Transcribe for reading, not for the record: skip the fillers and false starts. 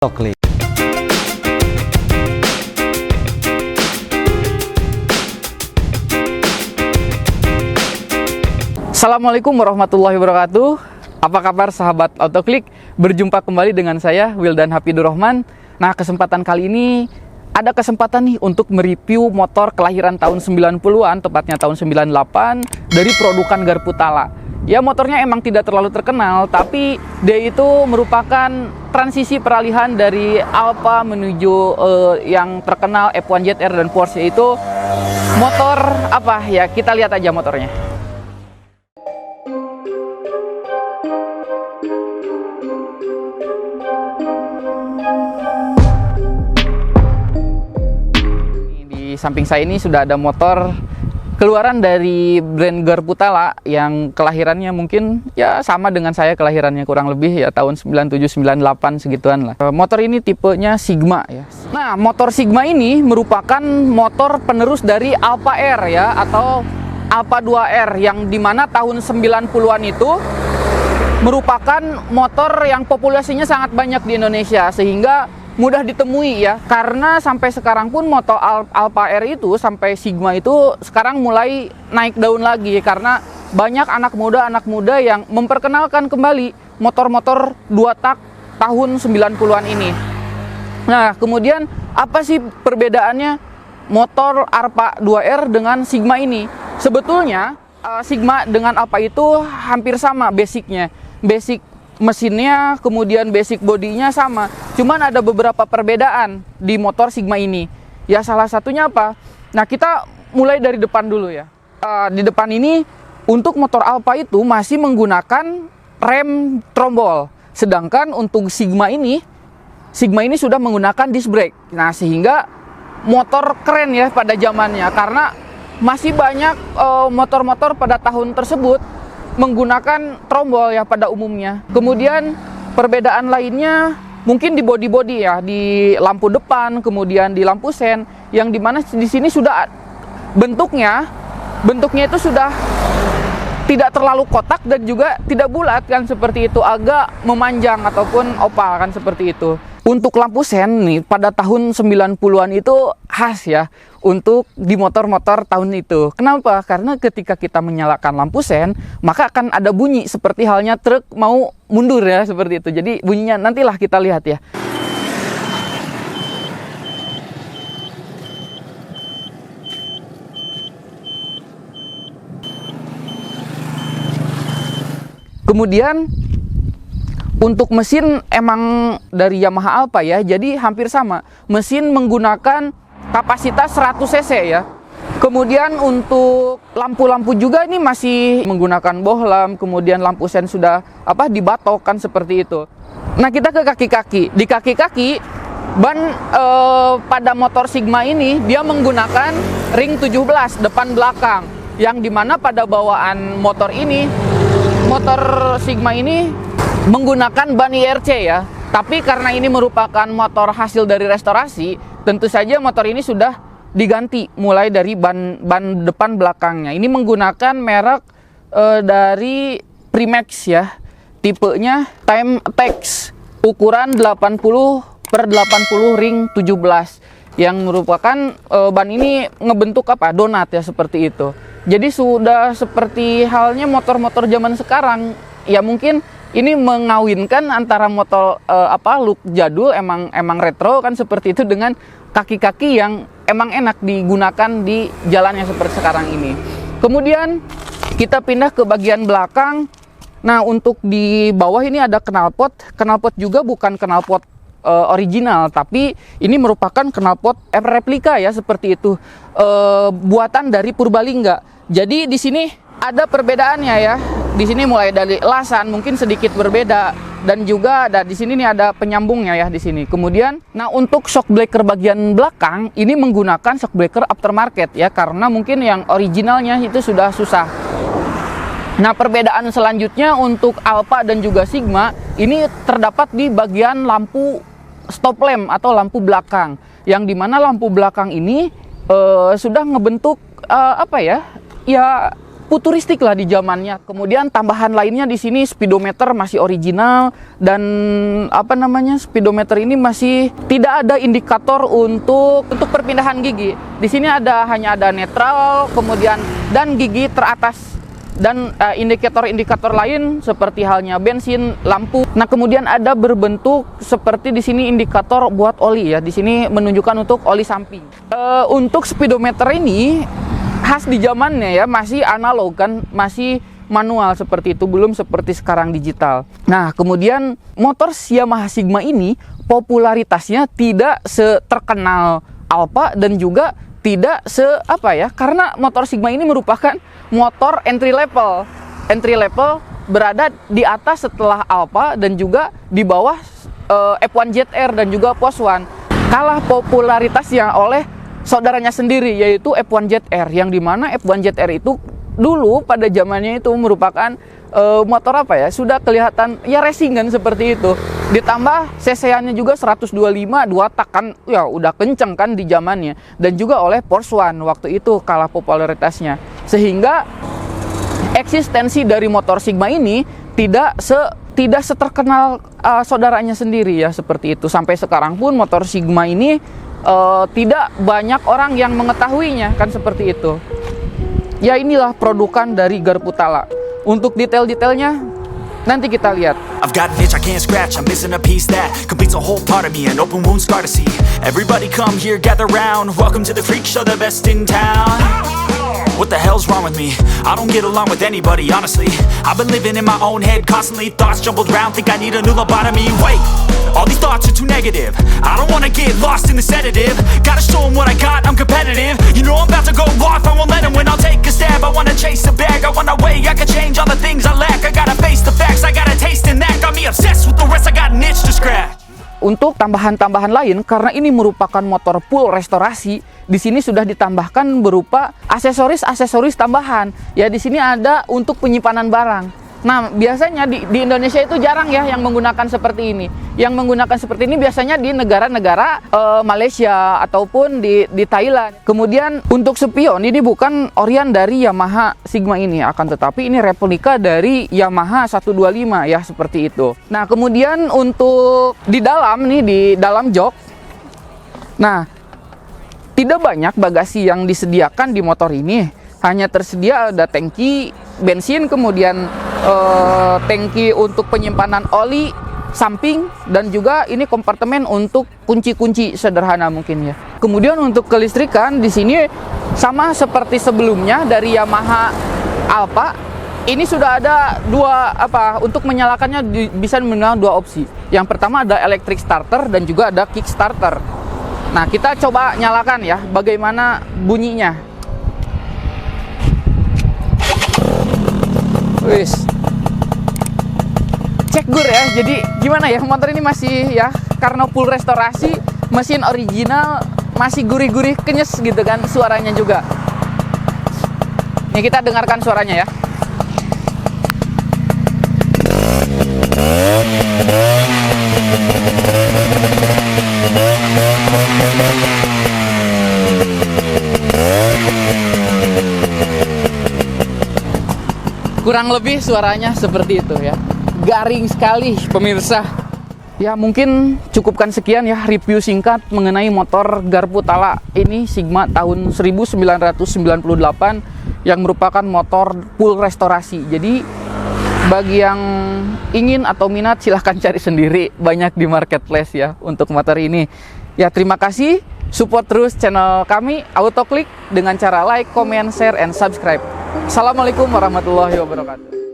Klik. Assalamualaikum warahmatullahi wabarakatuh. Apa kabar sahabat Autoklik? Berjumpa kembali dengan saya Wildan Hafidhur Rahman. Nah, kesempatan kali ini ada kesempatan nih untuk mereview motor kelahiran tahun 90-an, tepatnya tahun 98 dari produkan Garputala. Ya, motornya emang tidak terlalu terkenal, tapi dia itu merupakan transisi peralihan dari Alfa menuju yang terkenal F1 ZR dan Porsche. Itu motor apa ya? Kita lihat aja motornya. Di samping saya ini sudah ada motor keluaran dari brand Garputala yang kelahirannya mungkin ya sama dengan saya, kelahirannya kurang lebih ya tahun 97-98 segituan lah. Motor ini tipenya Sigma ya. Nah, motor Sigma ini merupakan motor penerus dari Alfa R ya, atau Alfa 2R, yang dimana tahun 90-an itu merupakan motor yang populasinya sangat banyak di Indonesia, sehingga mudah ditemui ya, karena sampai sekarang pun motor Alfa R itu sampai Sigma itu sekarang mulai naik daun lagi, karena banyak anak muda yang memperkenalkan kembali motor-motor 2 tak tahun 90-an ini. Nah, kemudian apa sih perbedaannya motor Alfa 2R dengan Sigma ini? Sebetulnya Sigma dengan Alfa itu hampir sama basicnya, basic mesinnya, kemudian basic bodinya sama. Cuman ada beberapa perbedaan di motor Sigma ini. Ya, salah satunya apa? Nah, kita mulai dari depan dulu ya. Di depan ini untuk motor Alfa itu masih menggunakan rem trombol. Sedangkan untuk Sigma ini sudah menggunakan disc brake. Nah, sehingga motor keren ya pada zamannya, karena masih banyak motor-motor pada tahun tersebut menggunakan trombol ya pada umumnya. Kemudian perbedaan lainnya mungkin di bodi-bodi ya, di lampu depan, kemudian di lampu sen, yang dimana di sini sudah bentuknya itu sudah tidak terlalu kotak dan juga tidak bulat kan, seperti itu, agak memanjang ataupun oval kan, seperti itu. Untuk lampu sen nih pada tahun 90-an itu khas ya untuk di motor-motor tahun itu. Kenapa? Karena ketika kita menyalakan lampu sen, maka akan ada bunyi seperti halnya truk mau mundur ya, seperti itu. Jadi bunyinya nantilah kita lihat ya. Kemudian untuk mesin emang dari Yamaha Alfa ya, jadi hampir sama. Mesin menggunakan kapasitas 100 cc ya. Kemudian untuk lampu-lampu juga ini masih menggunakan bohlam, kemudian lampu sen sudah dibatok kan, seperti itu. Nah, kita ke kaki-kaki. Di kaki-kaki ban pada motor Sigma ini dia menggunakan ring 17 depan belakang, yang dimana pada bawaan motor Sigma ini menggunakan ban IRC ya. Tapi karena ini merupakan motor hasil dari restorasi, tentu saja motor ini sudah diganti mulai dari ban depan belakangnya. Ini menggunakan merek dari Primax ya. Tipenya Time Attack, ukuran 80/80 ring 17, yang merupakan ban ini ngebentuk donat ya, seperti itu. Jadi sudah seperti halnya motor-motor zaman sekarang. Ya, mungkin ini mengawinkan antara motor look jadul, emang retro kan, seperti itu, dengan kaki-kaki yang emang enak digunakan di jalannya seperti sekarang ini. Kemudian kita pindah ke bagian belakang. Nah, untuk di bawah ini ada knalpot. Knalpot juga bukan knalpot original, tapi ini merupakan knalpot replika ya, seperti itu. Buatan dari Purbalingga. Jadi di sini ada perbedaannya ya. Di sini mulai dari lasan mungkin sedikit berbeda, dan juga di sini nih ada penyambungnya ya di sini. Kemudian, nah, untuk shock breaker bagian belakang ini menggunakan shock breaker aftermarket ya, karena mungkin yang originalnya itu sudah susah. Nah, perbedaan selanjutnya untuk Alfa dan juga Sigma ini terdapat di bagian lampu stop lamp atau lampu belakang, yang dimana lampu belakang ini sudah ngebentuk futuristik lah di zamannya. Kemudian tambahan lainnya di sini speedometer masih original, dan speedometer ini masih tidak ada indikator untuk perpindahan gigi. Di sini hanya ada netral, kemudian dan gigi teratas, dan indikator-indikator lain seperti halnya bensin, lampu. Nah, kemudian ada berbentuk seperti di sini indikator buat oli ya. Di sini menunjukkan untuk oli samping. Untuk speedometer ini khas di zamannya ya, masih analog kan, masih manual seperti itu, belum seperti sekarang digital. Nah, kemudian motor Yamaha Sigma ini popularitasnya tidak seterkenal Alfa dan juga tidak karena motor Sigma ini merupakan motor entry level. Entry level berada di atas setelah Alfa dan juga di bawah F1 ZR dan juga Porsche One. Kalah popularitasnya oleh saudaranya sendiri, yaitu F1 ZR, yang dimana F1 ZR itu dulu pada zamannya itu merupakan motor sudah kelihatan ya racing kan, seperti itu. Ditambah cc-nya juga 125 2 tak kan, ya udah kenceng kan di zamannya, dan juga oleh Porsche One waktu itu kalah popularitasnya, sehingga eksistensi dari motor Sigma ini tidak seterkenal saudaranya sendiri ya, seperti itu. Sampai sekarang pun motor Sigma ini tidak banyak orang yang mengetahuinya kan, seperti itu. Ya, inilah produkan dari Garputala. Untuk detail-detailnya nanti kita lihat. I've got an itch I can't scratch, I'm missing a piece that completes a whole part of me, an open wound scar to see. Everybody come here, gather round, welcome to the freak show, the best in town. What the hell's wrong with me? I don't get along with anybody, honestly. I've been living in my own head constantly, thoughts jumbled round, think I need a new lobotomy. Wait, all these thoughts are too negative, I don't wanna get lost in the sedative. Gotta show them what I got, I'm competitive. You know I'm about to go off, I won't let them win, I'll take a stab. I wanna chase the bag, I wanna weigh, I can change all the things I lack. I gotta face the facts, I got a taste in that. Got me obsessed with the rest, I got an itch to scratch. Untuk tambahan-tambahan lain, karena ini merupakan motor full restorasi, di sini sudah ditambahkan berupa aksesoris tambahan. Ya, di sini ada untuk penyimpanan barang. Nah, biasanya di Indonesia itu jarang ya yang menggunakan seperti ini. Yang menggunakan seperti ini biasanya di negara-negara Malaysia ataupun di Thailand. Kemudian untuk spion ini bukan orian dari Yamaha Sigma ini, akan tetapi ini replika dari Yamaha 125 ya, seperti itu. Nah, kemudian untuk di dalam jok. Nah, tidak banyak bagasi yang disediakan di motor ini. Hanya tersedia ada tangki bensin, kemudian tangki untuk penyimpanan oli samping, dan juga ini kompartemen untuk kunci-kunci sederhana mungkin ya. Kemudian untuk kelistrikan di sini sama seperti sebelumnya dari Yamaha Alfa, ini sudah ada untuk menyalakannya bisa menggunakan dua opsi. Yang pertama ada electric starter dan juga ada kick starter. Nah, kita coba nyalakan ya, bagaimana bunyinya. Wis, cek gur ya. Jadi gimana ya, motor ini masih ya, karena full restorasi, mesin original, masih gurih-gurih kenyes gitu kan suaranya juga. Nih, kita dengarkan suaranya ya. Kurang lebih suaranya seperti itu ya. Garing sekali pemirsa. Ya, mungkin cukupkan sekian ya review singkat mengenai motor Garputala ini Sigma tahun 1998 yang merupakan motor full restorasi. Jadi bagi yang ingin atau minat silahkan cari sendiri, banyak di marketplace ya untuk motor ini. Ya, terima kasih, support terus channel kami AutoClick dengan cara like, comment, share, and subscribe. Assalamualaikum warahmatullahi wabarakatuh.